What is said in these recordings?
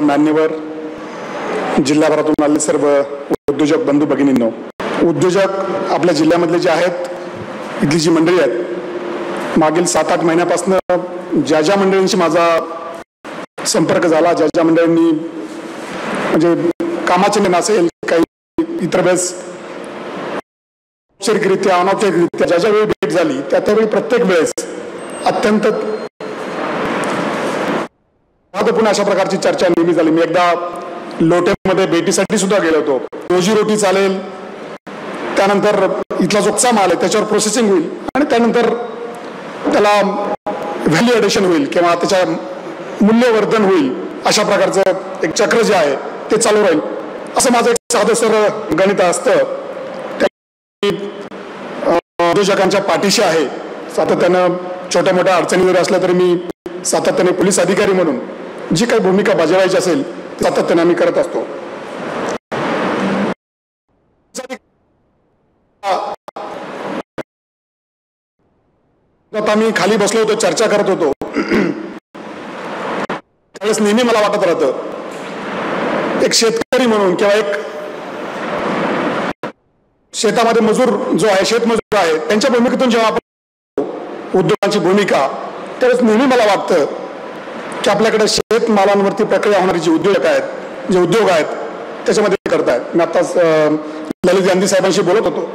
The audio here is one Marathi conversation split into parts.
मान्यवर जिल्हाभरातून आलेले सर्व उद्योजक बंधू भगिनींनो, उद्योजक आपल्या जिल्ह्यामधले जे आहेत, इथली जी मंडळी आहेत, मागील 7-8 महिन्यापासून ज्या ज्या मंडळींशी माझा संपर्क झाला, ज्या ज्या मंडळींनी म्हणजे कामाचे निर्णय असेल, काही इतर वेळेस औपचारिकरित्या अनौपचारिकरित्या ज्या ज्या वेळी भेट झाली त्यावेळी प्रत्येक वेळेस अत्यंत महत्त्वपूर्ण अशा प्रकारची चर्चा नेहमी झाली. मी एकदा लोटेमध्ये भेटीसाठी सुद्धा गेलो होतो. रोजीरोटी चालेल, त्यानंतर इथला जो कच्चा माल आहे त्याच्यावर प्रोसेसिंग होईल आणि त्यानंतर त्याला व्हॅल्यू ॲडिशन होईल किंवा त्याच्या मूल्यवर्धन होईल, अशा प्रकारचं एक चक्र जे आहे ते चालू राहील, असं माझं एक साधं सरळ गणित असतं. उद्योजकांच्या पाठीशी आहे. सातत्यानं छोट्या मोठ्या अडचणी जरी असल्या तरी मी सातत्याने पोलीस अधिकारी म्हणून जी काही भूमिका बजावायची असेल सातत्याने आम्ही करत असतो. आता मी खाली बसलो होतो, चर्चा करत होतो, त्यावेळेस नेहमी मला वाटत राहतं, एक शेतकरी म्हणून किंवा एक शेतामध्ये मजूर जो आहे, शेतमजूर आहे, त्यांच्या भूमिकेतून जेव्हा आपण उद्योगांची भूमिका, त्यावेळेस नेहमी मला वाटतं की आपल्याकडे शेतमालांवरती प्रक्रिया होणारी जी उद्योग आहेत त्याच्यामध्ये करतायत. मी आत्ताच ललित गांधी साहेबांशी बोलत होतो.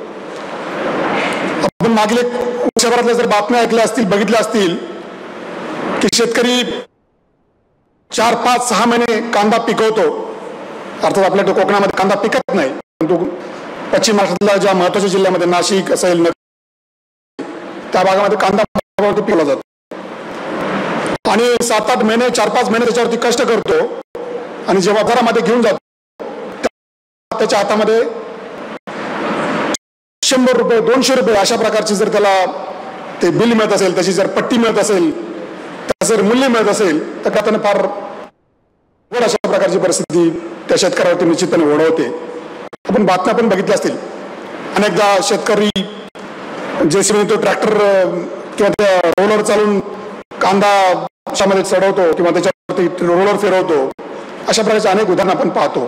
आपण मागील एक वर्षभरातल्या जर बातम्या ऐकल्या असतील, बघितल्या असतील की शेतकरी 4-5-6 महिने कांदा पिकवतो. अर्थात आपल्या कोकणामध्ये कांदा पिकत नाही, परंतु पश्चिम महाराष्ट्रातल्या ज्या महत्वाच्या जिल्ह्यामध्ये नाशिक असेल, त्या भागामध्ये कांदा पिकवला जातो आणि 7-8 महिने 4-5 महिने त्याच्यावरती कष्ट करतो आणि जेव्हा बाजारामध्ये घेऊन जातो त्याच्या हातामध्ये 100 रुपये 200 रुपये अशा प्रकारची जर त्याला ते बिल मिळत असेल, त्याची जर पट्टी मिळत असेल, त्याचं जर मूल्य मिळत असेल तर त्याने फार अशा प्रकारची परिस्थिती त्या शेतकऱ्यावरती निश्चितपणे ओढवते. आपण बातम्या पण बघितल्या असतील. अनेकदा शेतकरी जेसीबीने तो ट्रॅक्टर किंवा त्या रोलर चालून कांदा मध्ये चढवतो किंवा त्याच्यावरती रोलर फिरवतो. अशा प्रकारचे अनेक उदाहरण आपण पाहतो.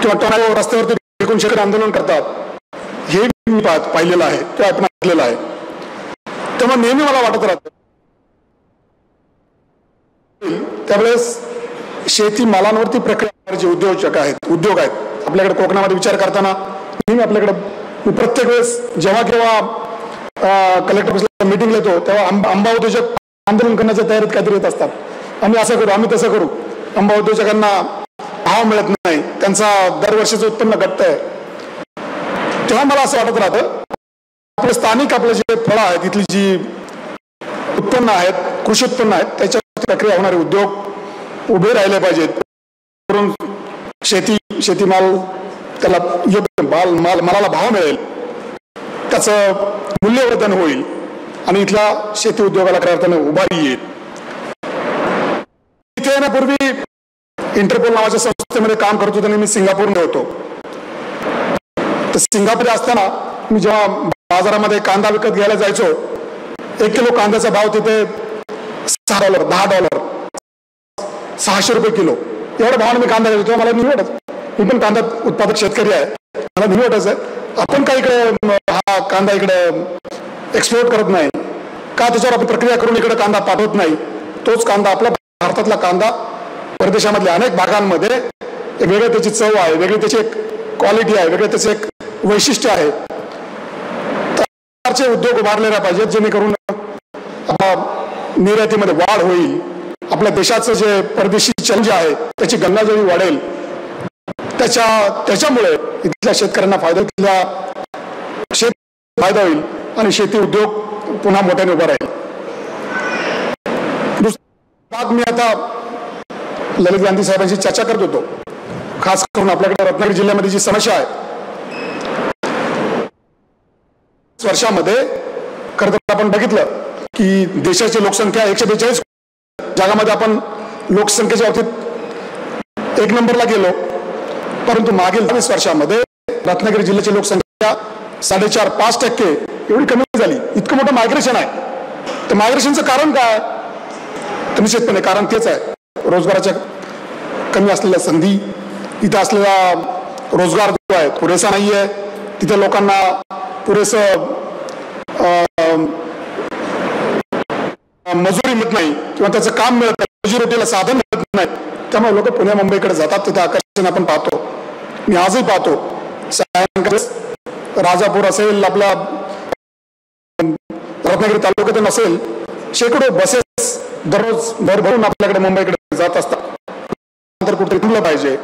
किंवा टोमॅटो रस्त्यावरती फेकून शेतकरी आंदोलन करतात, हे मी पाहिलेलं आहे किंवा आपण ऐकलेलं आहे. त्यामुळे नेहमी मला वाटत राहतं त्यावेळेस शेती मालांवरती प्रक्रिया जे उद्योग आहेत आपल्याकडे कोकणामध्ये विचार करताना नेहमी आपल्याकडे प्रत्येक वेळेस जेव्हा केव्हा कलेक्टर ऑफिसला मीटिंग येतो तेव्हा आंबा उद्योजक आंदोलन करण्याच्या तयारीत काहीतरी येत असतात. आम्ही असं करू, आम्ही तसं करू. आंबा उद्योजकांना भाव मिळत नाही, त्यांचा दरवर्षीचं उत्पन्न घटतंय. तेव्हा मला असं वाटत राहतं आपले स्थानिक आपले जे फळं आहेत, तिथली जी उत्पन्न आहेत, कृषी उत्पन्न आहेत, त्याच्यावरती प्रक्रिया होणारे उद्योग उभे राहिले पाहिजेत. करून शेतीमाल त्याला योग्य मालाला भाव मिळेल, त्याचं मूल्यवर्धन होईल आणि इथला शेती उद्योगाला खऱ्या अर्थाने उभारी येईल. इथे येण्यापूर्वी इंटरपोल नावाच्या संस्थेमध्ये काम करत होतो आणि मी सिंगापूरमध्ये होतो. तर सिंगापूर असताना मी जेव्हा बाजारामध्ये कांदा विकत घ्यायला जायचो, 1 किलो कांद्याचा भाव तिथे $6, $10, $600 रुपये किलो, एवढ्या भावाने मी कांदा घ्यायचो. मला नाही वाटत, मी पण कांदा उत्पादक शेतकरी आहे, मला नाही वाटायचं आपण काय इकडे हा कांदा इकडे एक्सपोर्ट करत नाही का, त्याच्यावर आपण प्रक्रिया करून इकडे कांदा पाठवत नाही. तोच कांदा आपला भारतातला कांदा परदेशामधल्या अनेक भागांमध्ये एक वेगळी त्याची चव आहे, वेगळी त्याची एक क्वालिटी आहे, वेगळे त्याचे एक वैशिष्ट्य आहे. त्याचे उद्योग उभारलेला पाहिजेत जेणेकरून निर्यातीमध्ये वाढ होईल. आपल्या देशाचं जे परदेशी चलन जे आहे त्याची गंगाजळी वाढेल. त्याच्यामुळे इथल्या शेतकऱ्यांना फायदा होईल आणि शेती उद्योग पुन्हा मोठ्याने उभा राहील. दुसरा मी आता ललित गांधी साहेबांशी चर्चा करत होतो. खास करून आपल्याकडे रत्नागिरी जिल्ह्यामध्ये जी समस्या आहे, वर्षामध्ये खरं तर आपण बघितलं की देशाची लोकसंख्या 142 जगामध्ये आपण लोकसंख्येच्या बाबतीत 1 नंबरला गेलो. परंतु मागील 20 वर्षामध्ये रत्नागिरी जिल्ह्याची लोकसंख्या 4.5-5% एवढी कमी झाली. इतकं मोठं मायग्रेशन आहे. तर मायग्रेशनचं कारण काय? तर निश्चितपणे कारण तेच आहे, रोजगाराच्या कमी असलेल्या संधी, इथं असलेला रोजगार जो आहे पुरेसा नाही आहे, तिथे लोकांना पुरेसं मजुरी मिळत नाही किंवा त्याचं काम मिळत नाही, रोजीरोटीला साधन मिळत नाही, त्यामुळे लोक पुणे मुंबईकडे जातात. तिथे आकर्षण आपण पाहतो. मी आजही पाहतो सायंकाळी राजापूर असेल, आपला रत्नागिरी तालुक्यातून असेल, शेकडो बसेस दररोज भरभरून आपल्याकडे मुंबईकडे जात असतात. तर कुठे थांबलं पाहिजे,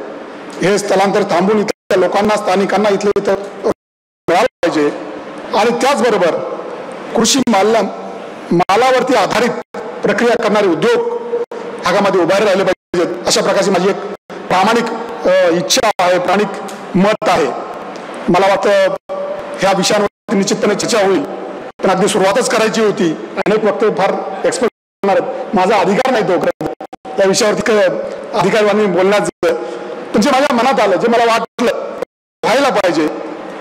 हे स्थलांतर थांबून इथल्या लोकांना, स्थानिकांना इथले इथं मिळालं पाहिजे. आणि त्याचबरोबर कृषी मालावरती आधारित प्रक्रिया करणारे उद्योग भागामध्ये उभारे राहिले पाहिजेत. अशा प्रकारची माझी एक प्रामाणिक इच्छा आहे, प्रामाणिक मत आहे. मला वाटतं ह्या विषयांवर निश्चितपणे चर्चा होईल, पण अगदी सुरुवातच करायची होती. अनेक वक्ते फार एक्सपर्ट होणार आहेत, माझा अधिकार नाही तो त्या विषयावरती अधिकाऱ्यांनी बोलण्याचं. पण जे माझ्या मनात आलं, जे मला वाटलं व्हायला पाहिजे,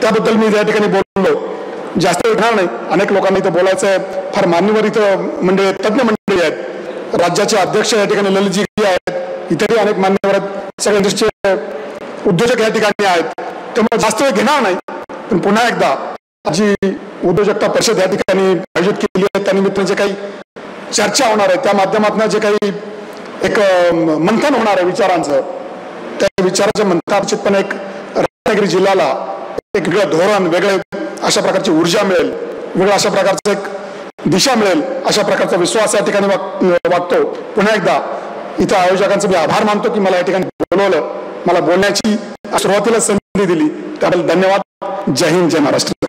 त्याबद्दल मी या ठिकाणी बोललो. जास्त घेणार नाही, अनेक लोकांना इथं बोलायचं आहे. फार मान्यवर इथं मंडळी आहेत, तज्ज्ञ मंडळी आहेत, राज्याचे अध्यक्ष या ठिकाणी ललितजी आहेत, इतरही अनेक मान्यवर आहेत, सगळे इंडस्ट्री उद्योजक या ठिकाणी आहेत. त्यामुळे जास्त वेळ घेणार नाही, पण पुन्हा एकदा जी उद्योजकता परिषद या ठिकाणी आयोजित केली आहे, त्यानिमित्ताने जे काही चर्चा होणार आहे, त्या माध्यमातून जे काही एक मंथन होणार आहे विचारांचं, त्या विचाराच्या मंथनात निश्चितपणे एक रत्नागिरी जिल्ह्याला एक वेगळं धोरण, वेगळे अशा प्रकारची ऊर्जा मिळेल, वेगळं अशा प्रकारचं एक दिशा मिळेल, अशा प्रकारचा विश्वास या ठिकाणी वाटतो. पुन्हा एकदा इथं आयोजकांचे मी आभार मानतो की मला या ठिकाणी बोलवलं, मला बोलण्याची सुरुवातीला संधी दिली, त्याबद्दल धन्यवाद. जय हिंद, जय महाराष्ट्र.